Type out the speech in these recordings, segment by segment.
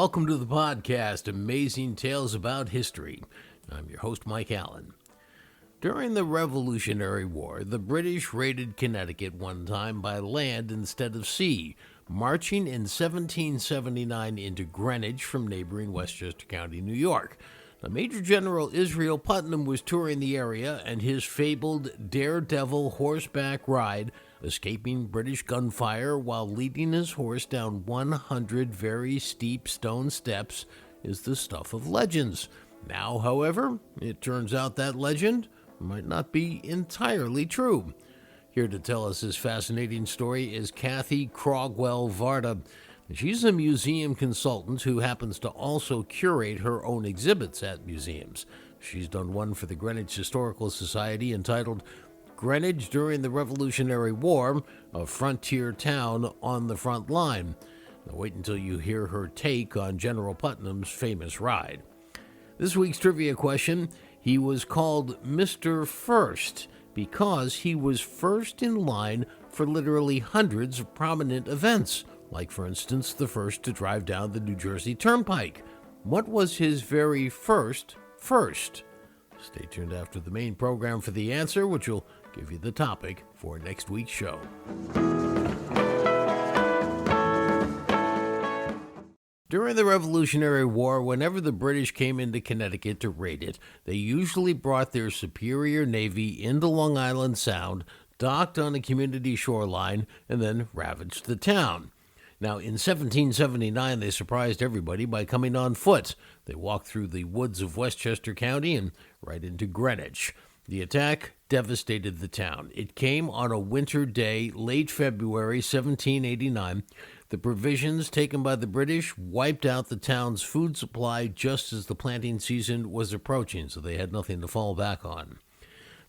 Welcome to the podcast, Amazing Tales About History. I'm your host, Mike Allen. During the Revolutionary War, the British raided Connecticut one time by land instead of sea, marching in 1779 into Greenwich from neighboring Westchester County, New York. Now, Major General Israel Putnam was touring the area, and his fabled daredevil horseback ride, escaping British gunfire while leading his horse down 100 very steep stone steps, is the stuff of legends. Now, however, it turns out that legend might not be entirely true. Here to tell us this fascinating story is Kathy Crogwell-Varda. She's a museum consultant who happens to also curate her own exhibits at museums. She's done one for the Greenwich Historical Society entitled Greenwich During the Revolutionary War, a Frontier Town on the Front Line. Now wait until you hear her take on General Putnam's famous ride. This week's trivia question: he was called Mr. First because he was first in line for literally hundreds of prominent events, like, for instance, the first to drive down the New Jersey Turnpike. What was his very first? Stay tuned after the main program for the answer, which will give you the topic for next week's show. During the Revolutionary War, whenever the British came into Connecticut to raid it, they usually brought their superior navy into Long Island Sound, docked on a community shoreline, and then ravaged the town. Now, in 1779, they surprised everybody by coming on foot. They walked through the woods of Westchester County and right into Greenwich. The attack devastated the town. It came on a winter day, late February 1789. The provisions taken by the British wiped out the town's food supply just as the planting season was approaching, so they had nothing to fall back on.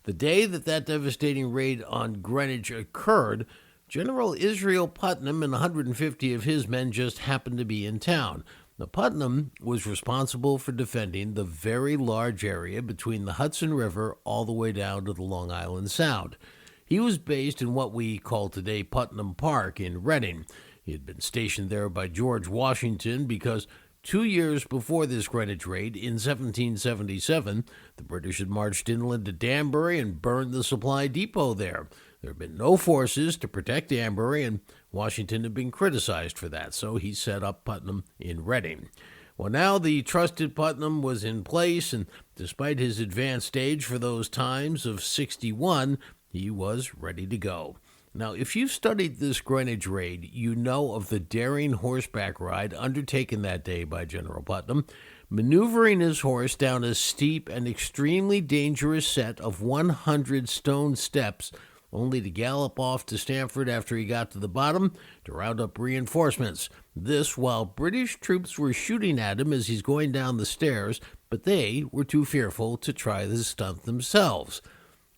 The day that devastating raid on Greenwich occurred, General Israel Putnam and 150 of his men just happened to be in town. Now, Putnam was responsible for defending the very large area between the Hudson River all the way down to the Long Island Sound. He was based in what we call today Putnam Park in Reading. He had been stationed there by George Washington because 2 years before this Greenwich raid, in 1777, the British had marched inland to Danbury and burned the supply depot there. There had been no forces to protect Danbury, and Washington had been criticized for that, so he set up Putnam in Reading. Well, now the trusted Putnam was in place, and despite his advanced age for those times of 61, he was ready to go. Now, if you've studied this Greenwich raid, you know of the daring horseback ride undertaken that day by General Putnam, maneuvering his horse down a steep and extremely dangerous set of 100 stone steps, only to gallop off to Stamford after he got to the bottom to round up reinforcements. This while British troops were shooting at him as he's going down the stairs, but they were too fearful to try the stunt themselves.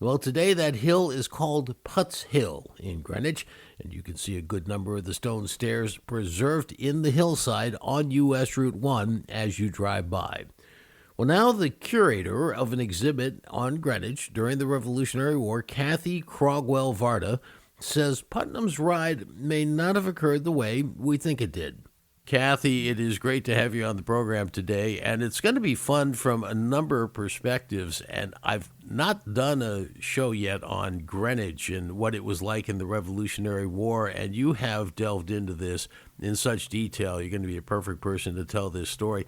Well, today that hill is called Put's Hill in Greenwich, and you can see a good number of the stone stairs preserved in the hillside on U.S. Route 1 as you drive by. Well, now the curator of an exhibit on Greenwich during the Revolutionary War, Kathy Crogwell-Varda, says Putnam's ride may not have occurred the way we think it did. Kathy, it is great to have you on the program today, and it's going to be fun from a number of perspectives, and I've not done a show yet on Greenwich and what it was like in the Revolutionary War, and you have delved into this in such detail. You're going to be a perfect person to tell this story.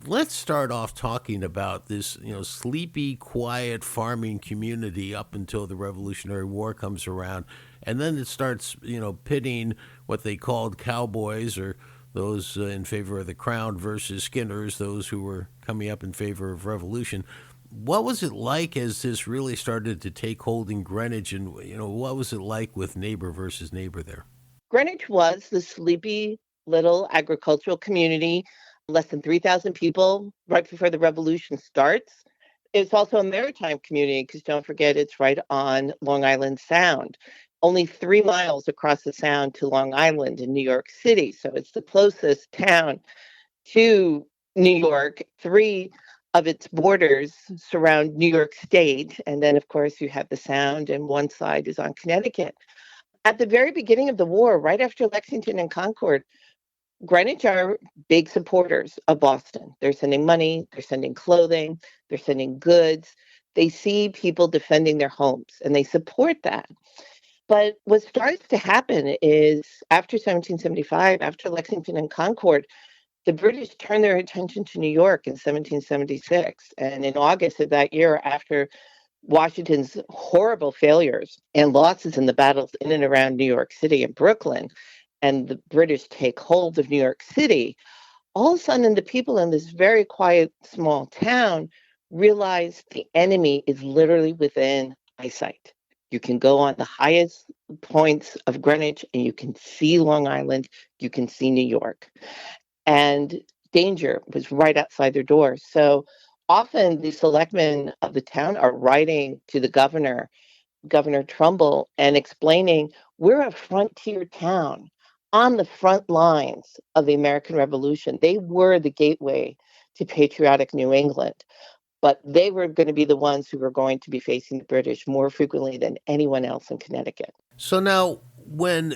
Let's start off talking about this, sleepy, quiet farming community up until the Revolutionary War comes around, and then it starts, pitting what they called cowboys, or those in favor of the crown, versus Skinners, those who were coming up in favor of revolution. What was it like as this really started to take hold in Greenwich, and what was it like with neighbor versus neighbor there? Greenwich was the sleepy little agricultural community, less than 3,000 people right before the revolution starts. It's also a maritime community because don't forget it's right on Long Island Sound. Only 3 miles across the Sound to Long Island in New York City. So it's the closest town to New York. 3 of its borders surround New York State. And then, of course, you have the Sound, and one side is on Connecticut. At the very beginning of the war, right after Lexington and Concord, Greenwich are big supporters of Boston. They're sending money, they're sending clothing, they're sending goods. They see people defending their homes and they support that. But what starts to happen is after 1775, after Lexington and Concord, the British turned their attention to New York in 1776. And in August of that year, after Washington's horrible failures and losses in the battles in and around New York City and Brooklyn, and the British take hold of New York City, all of a sudden the people in this very quiet small town realize the enemy is literally within eyesight. You can go on the highest points of Greenwich and you can see Long Island, you can see New York. And danger was right outside their door. So often the selectmen of the town are writing to the governor, Governor Trumbull, and explaining we're a frontier town on the front lines of the American Revolution. They were the gateway to patriotic New England, but they were going to be the ones who were going to be facing the British more frequently than anyone else in Connecticut. So now, when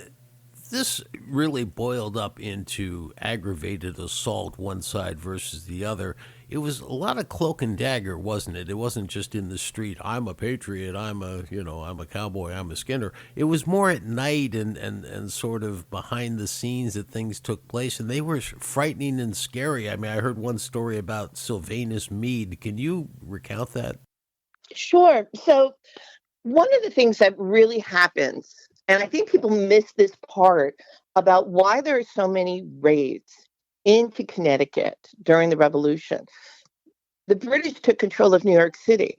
this really boiled up into aggravated assault, one side versus the other, it was a lot of cloak and dagger, wasn't it? It wasn't just in the street. I'm a patriot. I'm a cowboy. I'm a Skinner. It was more at night and sort of behind the scenes that things took place, and they were frightening and scary. I mean, I heard one story about Sylvanus Meade. Can you recount that? Sure. So one of the things that really happens, and I think people miss this part about why there are so many raids into Connecticut during the Revolution. The British took control of New York City,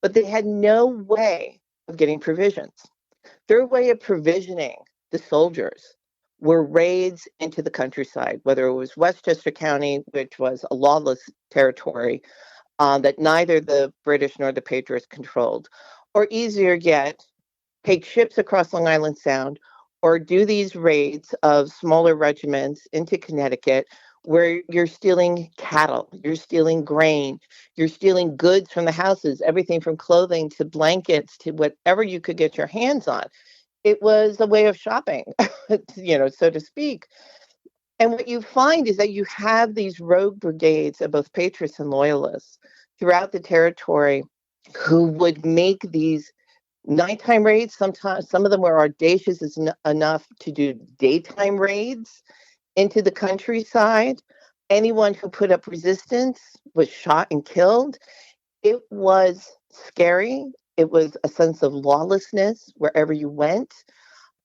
but they had no way of getting provisions. Their way of provisioning the soldiers were raids into the countryside, whether it was Westchester County, which was a lawless territory that neither the British nor the Patriots controlled, or easier yet, take ships across Long Island Sound or do these raids of smaller regiments into Connecticut where you're stealing cattle, you're stealing grain, you're stealing goods from the houses, everything from clothing to blankets to whatever you could get your hands on. It was a way of shopping, so to speak. And what you find is that you have these rogue brigades of both patriots and loyalists throughout the territory who would make these nighttime raids. Sometimes some of them were audacious enough to do daytime raids into the countryside. Anyone who put up resistance was shot and killed. It was scary. It was a sense of lawlessness wherever you went.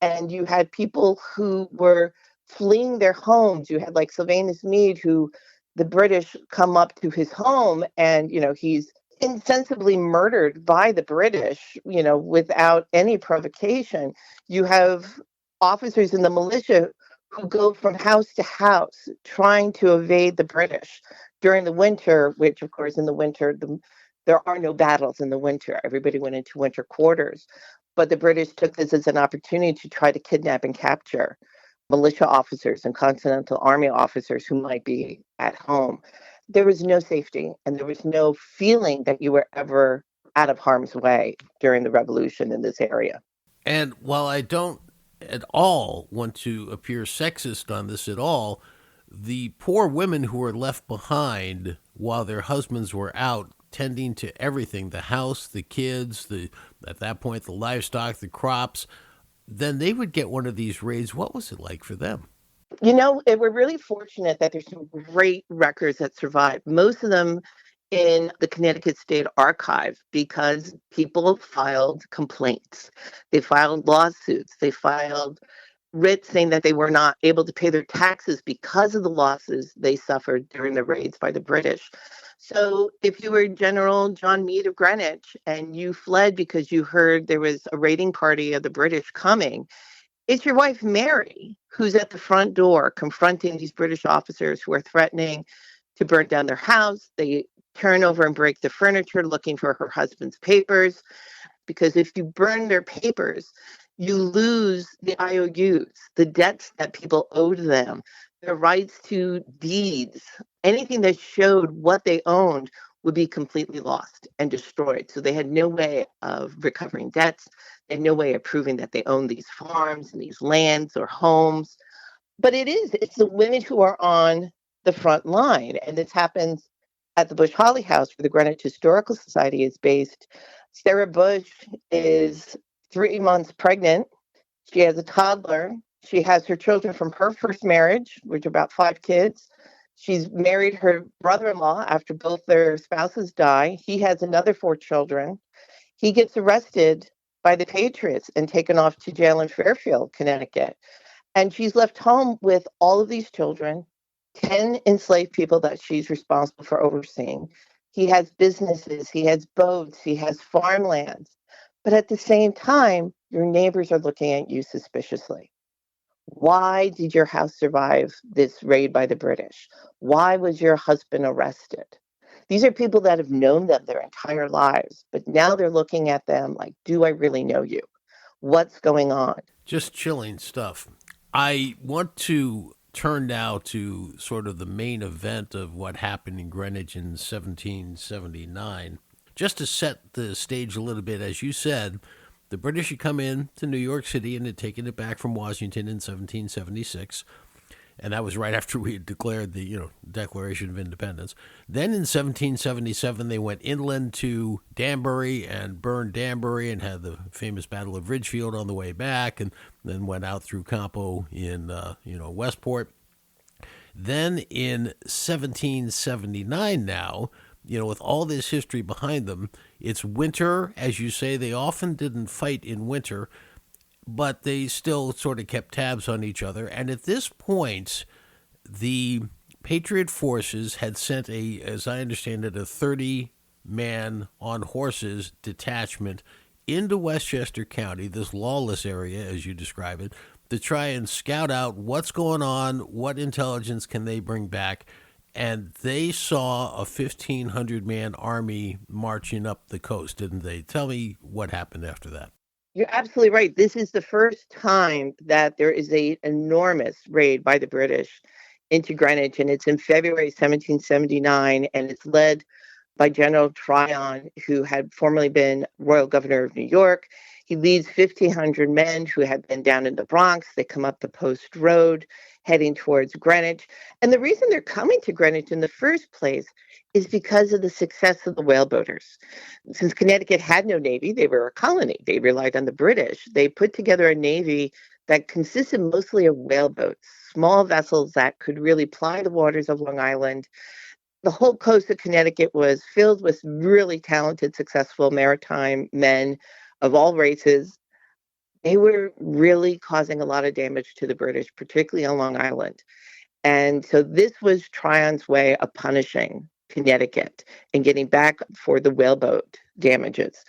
And you had people who were fleeing their homes. You had like Sylvanus Meade, who the British come up to his home and, he's insensibly murdered by the British, without any provocation. You have officers in the militia who go from house to house trying to evade the British during the winter, which, of course, in the winter, there are no battles in the winter. Everybody went into winter quarters. But the British took this as an opportunity to try to kidnap and capture militia officers and Continental Army officers who might be at home. There was no safety and there was no feeling that you were ever out of harm's way during the revolution in this area. And while I don't at all want to appear sexist on this at all, the poor women who were left behind while their husbands were out tending to everything, the house, the kids, at that point the livestock, the crops, then they would get one of these raids. What was it like for them? We're really fortunate that there's some great records that survive. Most of them in the Connecticut State Archive because people filed complaints. They filed lawsuits. They filed writs saying that they were not able to pay their taxes because of the losses they suffered during the raids by the British. So if you were General John Meade of Greenwich and you fled because you heard there was a raiding party of the British coming, it's your wife, Mary, who's at the front door confronting these British officers who are threatening to burn down their house. They turn over and break the furniture looking for her husband's papers. Because if you burn their papers, you lose the IOUs, the debts that people owed them, their rights to deeds. Anything that showed what they owned would be completely lost and destroyed. So they had no way of recovering debts. They had no way of proving that they owned these farms and these lands or homes. But it's the women who are on the front line. And this happens at the Bush Holly House, where the Greenwich Historical Society is based. Sarah Bush is 3 months pregnant. She has a toddler. She has her children from her first marriage, which are about 5 kids. She's married her brother in law after both their spouses die. He has another 4 children. He gets arrested by the Patriots and taken off to jail in Fairfield, Connecticut. And she's left home with all of these children, 10 enslaved people that she's responsible for overseeing. He has businesses, he has boats, he has farmlands. But at the same time, your neighbors are looking at you suspiciously. Why did your house survive this raid by the British? Why was your husband arrested? These are people that have known them their entire lives, but now they're looking at them like, do I really know you? What's going on? Just chilling stuff. I want to turn now to sort of the main event of what happened in Greenwich in 1779. Just to set the stage a little bit, as you said, the British had come in to New York City and had taken it back from Washington in 1776. And that was right after we had declared the Declaration of Independence. Then in 1777, they went inland to Danbury and burned Danbury and had the famous Battle of Ridgefield on the way back, and then went out through Campo in Westport. Then in 1779, now, with all this history behind them, it's winter, as you say. They often didn't fight in winter, but they still sort of kept tabs on each other. And at this point, the Patriot forces had sent as I understand it, a 30-man on horses detachment into Westchester County, this lawless area, as you describe it, to try and scout out what's going on, what intelligence can they bring back. And they saw a 1,500-man army marching up the coast, didn't they? Tell me what happened after that. You're absolutely right. This is the first time that there is an enormous raid by the British into Greenwich, and it's in February 1779, and it's led by General Tryon, who had formerly been Royal Governor of New York. He leads 1,500 men who had been down in the Bronx. They come up the Post Road, heading towards Greenwich. And the reason they're coming to Greenwich in the first place is because of the success of the whaleboaters. Since Connecticut had no navy, they were a colony. They relied on the British. They put together a navy that consisted mostly of whaleboats, small vessels that could really ply the waters of Long Island. The whole coast of Connecticut was filled with really talented, successful maritime men of all races. They were really causing a lot of damage to the British, particularly on Long Island. And so this was Tryon's way of punishing Connecticut and getting back for the whaleboat damages.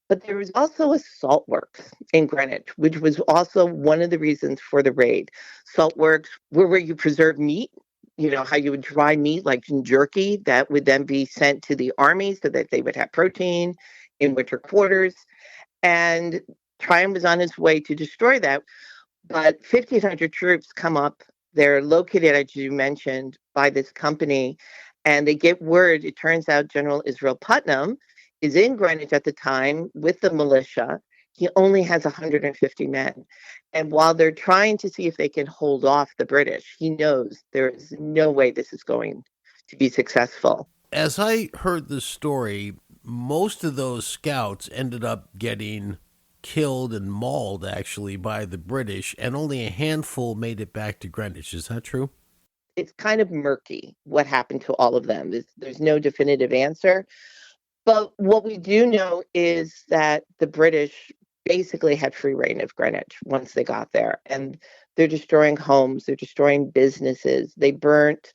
But there was also a salt works in Greenwich, which was also one of the reasons for the raid. Salt works were where you preserve meat, how you would dry meat like in jerky that would then be sent to the army so that they would have protein in winter quarters. And Tryon was on his way to destroy that. But 1,500 troops come up. They're located, as you mentioned, by this company. And they get word, it turns out General Israel Putnam is in Greenwich at the time with the militia. He only has 150 men. And while they're trying to see if they can hold off the British, he knows there is no way this is going to be successful. As I heard the story, most of those scouts ended up getting killed and mauled, actually, by the British, and only a handful made it back to Greenwich. Is that true? It's kind of murky what happened to all of them. There's no definitive answer. But what we do know is that the British basically had free reign of Greenwich once they got there. And they're destroying homes, they're destroying businesses. They burnt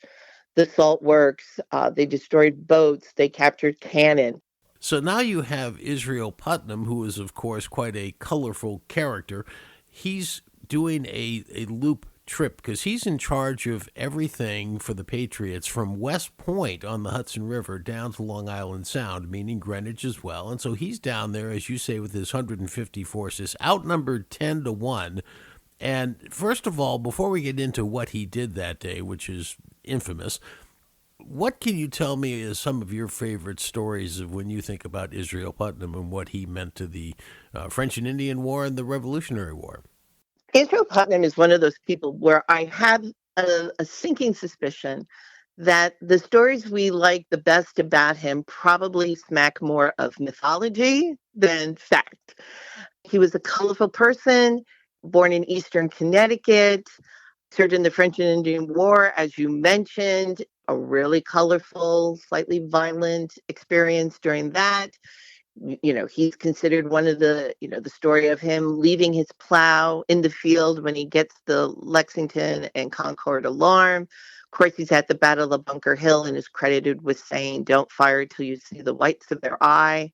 the salt works, they destroyed boats, they captured cannon. So now you have Israel Putnam, who is, of course, quite a colorful character. He's doing a loop trip because he's in charge of everything for the Patriots from West Point on the Hudson River down to Long Island Sound, meaning Greenwich as well. And so he's down there, as you say, with his 150 forces, outnumbered 10-1. And first of all, before we get into what he did that day, which is infamous, what can you tell me is some of your favorite stories of when you think about Israel Putnam and what he meant to the French and Indian War and the Revolutionary War? Israel Putnam is one of those people where I have a sinking suspicion that the stories we like the best about him probably smack more of mythology than fact. He was a colorful person, born in Eastern Connecticut, served in the French and Indian War, as you mentioned, a really colorful, slightly violent experience during that. He's considered one of the story of him leaving his plow in the field when he gets the Lexington and Concord alarm. Of course, he's at the Battle of Bunker Hill and is credited with saying, "Don't fire till you see the whites of their eye."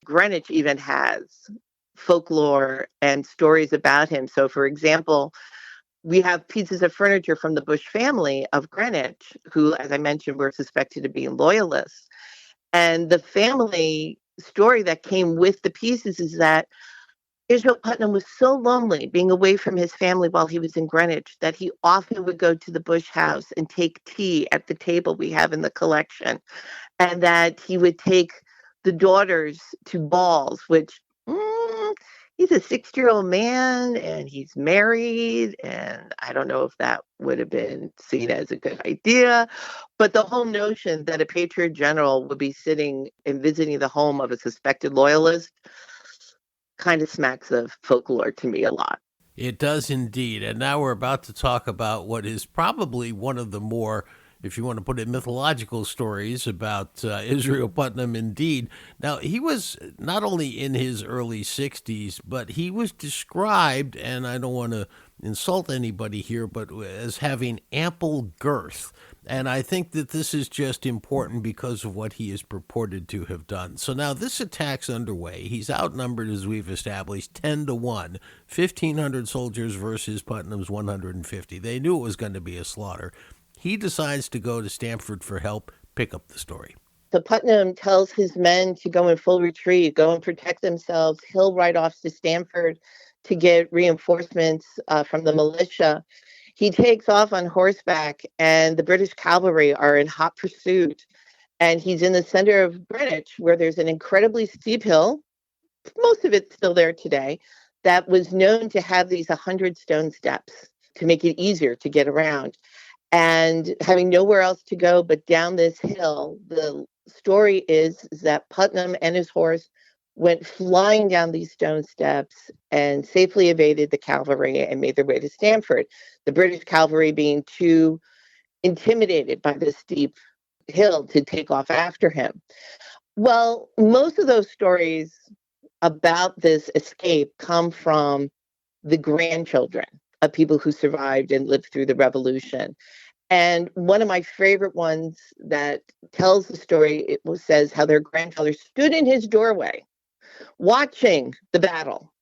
Greenwich even has folklore and stories about him. So, for example, we have pieces of furniture from the Bush family of Greenwich, who, as I mentioned, were suspected of being loyalists. And the family story that came with the pieces is that Israel Putnam was so lonely being away from his family while he was in Greenwich that he often would go to the Bush house and take tea at the table we have in the collection, and that he would take the daughters to balls, which he's a 60-year-old man and he's married. And I don't know if that would have been seen as a good idea. But the whole notion that a patriot general would be sitting and visiting the home of a suspected loyalist kind of smacks of folklore to me a lot. It does indeed. And now we're about to talk about what is probably one of the more, if you want to put it, mythological stories about Israel Putnam indeed. Now, he was not only in his early 60s, but he was described, and I don't want to insult anybody here, but as having ample girth. And I think that this is just important because of what he is purported to have done. So now this attack's underway. He's outnumbered, as we've established, 10 to 1, 1,500 soldiers versus Putnam's 150. They knew it was going to be a slaughter. He decides to go to Stamford for help. Pick up the story. So Putnam tells his men to go in full retreat, go and protect themselves. He'll ride off to Stamford to get reinforcements from the militia. He takes off on horseback, and the British cavalry are in hot pursuit. And he's in the center of Greenwich, where there's an incredibly steep hill, most of it's still there today, that was known to have these 100 stone steps to make it easier to get around. And having nowhere else to go but down this hill, the story is that Putnam and his horse went flying down these stone steps and safely evaded the cavalry and made their way to Stamford. The British cavalry being too intimidated by the steep hill to take off after him. Well, most of those stories about this escape come from the grandchildren of people who survived and lived through the revolution. And one of my favorite ones that tells the story, says how their grandfather stood in his doorway watching the battle.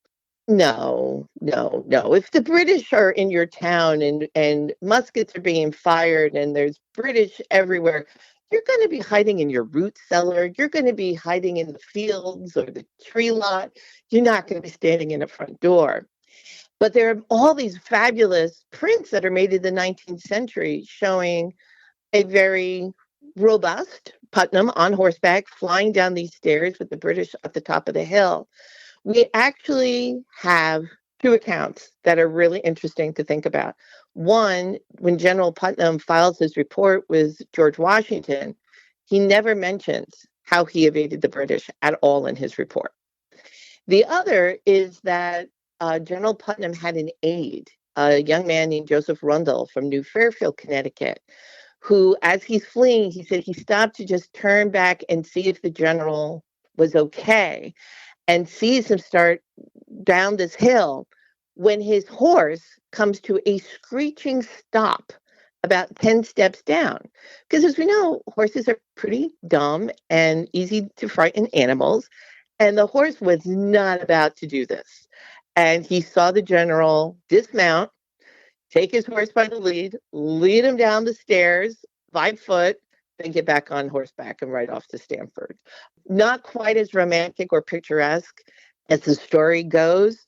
No, no, no. If the British are in your town and muskets are being fired and there's British everywhere, you're going to be hiding in your root cellar. You're going to be hiding in the fields or the tree lot. You're not going to be standing in a front door. But there are all these fabulous prints that are made in the 19th century showing a very robust Putnam on horseback flying down these stairs with the British at the top of the hill. We actually have two accounts that are really interesting to think about. One, when General Putnam files his report with George Washington, he never mentions how he evaded the British at all in his report. The other is that General Putnam had an aide, a young man named Joseph Rundle from New Fairfield, Connecticut, who, as he's fleeing, he said he stopped to just turn back and see if the general was okay, and sees him start down this hill when his horse comes to a screeching stop about 10 steps down. Because as we know, horses are pretty dumb and easy to frighten animals. And the horse was not about to do this. And he saw the general dismount, take his horse by the lead him down the stairs by foot, then get back on horseback and ride off to Stamford. Not quite as romantic or picturesque as the story goes,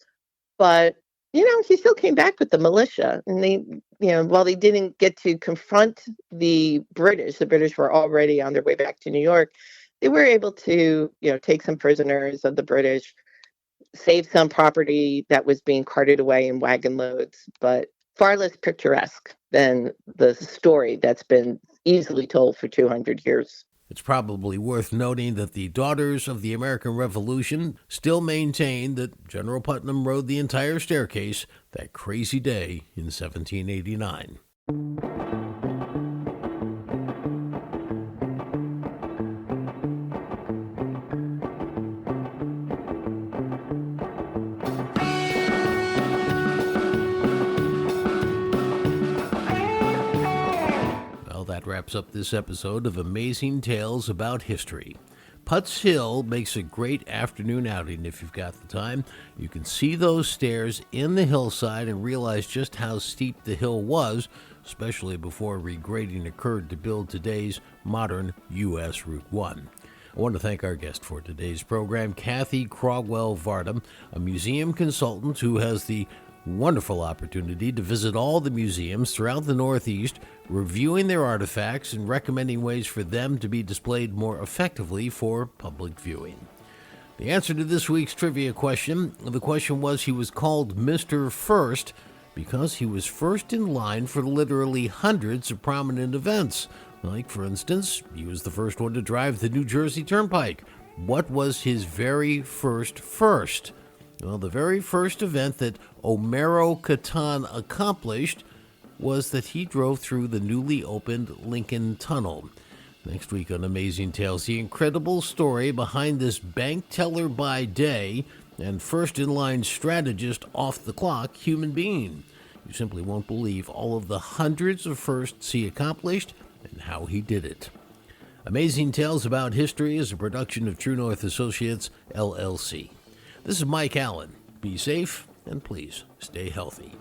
but he still came back with the militia. And they, while they didn't get to confront the British were already on their way back to New York. They were able to, take some prisoners of the British, saved some property that was being carted away in wagon loads, but far less picturesque than the story that's been easily told for 200 years. It's probably worth noting that the Daughters of the American Revolution still maintain that General Putnam rode the entire staircase that crazy day in 1789. Well, that wraps up this episode of Amazing Tales About History. Putz Hill makes a great afternoon outing if you've got the time. You can see those stairs in the hillside and realize just how steep the hill was, especially before regrading occurred to build today's modern U.S. Route 1. I want to thank our guest for today's program, Kathy Crogwell-Varda, a museum consultant who has the wonderful opportunity to visit all the museums throughout the Northeast, reviewing their artifacts and recommending ways for them to be displayed more effectively for public viewing. The answer to this week's trivia question, the question was, he was called Mr. First because he was first in line for literally hundreds of prominent events. Like, for instance, he was the first one to drive the New Jersey Turnpike. What was his very first? Well, the very first event that Omero Catan accomplished was that he drove through the newly opened Lincoln Tunnel. Next week on Amazing Tales, the incredible story behind this bank teller by day and first-in-line strategist off-the-clock human being. You simply won't believe all of the hundreds of firsts he accomplished and how he did it. Amazing Tales About History is a production of True North Associates, LLC. This is Mike Allen. Be safe, and please stay healthy.